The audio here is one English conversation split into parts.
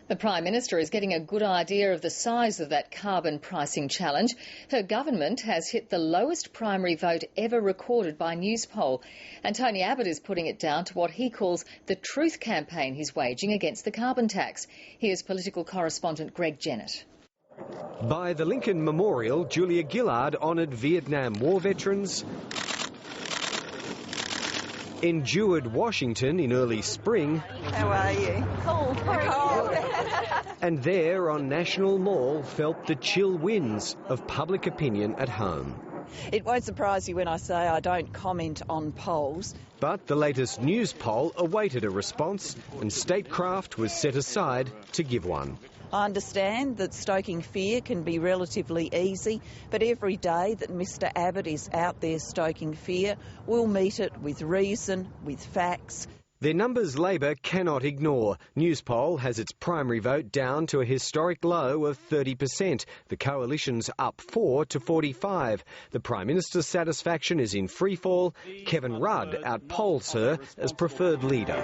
The Prime Minister is getting a good idea of the size of that carbon pricing challenge. Her government has hit the lowest primary vote ever recorded by Newspoll. And Tony Abbott is putting it down to what he calls the truth campaign he's waging against the carbon tax. Here's political correspondent Greg Jennett. By the Lincoln Memorial, Julia Gillard honoured Vietnam War veterans, endured Washington in early spring. How are you? Cold. And there on National Mall felt the chill winds of public opinion at home. It won't surprise you when I say I don't comment on polls. But the latest Newspoll awaited a response and statecraft was set aside to give one. I understand that stoking fear can be relatively easy, but every day that Mr Abbott is out there stoking fear, we'll meet it with reason, with facts. Their numbers Labor cannot ignore. Newspoll has its primary vote down to a historic low of 30%. The coalition's up 4 to 45. The Prime Minister's satisfaction is in freefall. Kevin Rudd outpolls her as preferred leader.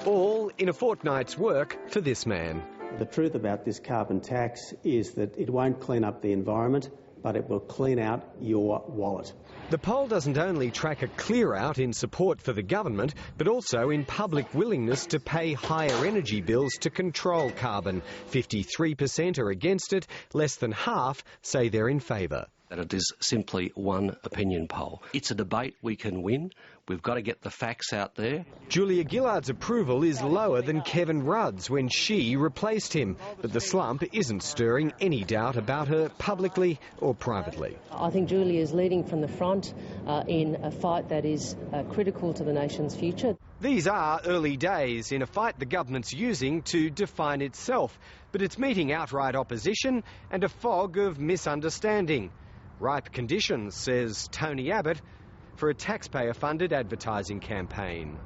All in a fortnight's work for this man. The truth about this carbon tax is that it won't clean up the environment, but it will clean out your wallet. The poll doesn't only track a clear-out in support for the government, but also in public willingness to pay higher energy bills to control carbon. 53% are against it, less than half say they're in favour. That it is simply one opinion poll. It's a debate we can win. We've got to get the facts out there. Julia Gillard's approval is lower than Kevin Rudd's when she replaced him. But the slump isn't stirring any doubt about her publicly or privately. I think Julia is leading from the front in a fight that is critical to the nation's future. These are early days in a fight the government's using to define itself. But it's meeting outright opposition and a fog of misunderstanding. Ripe conditions, says Tony Abbott, for a taxpayer-funded advertising campaign.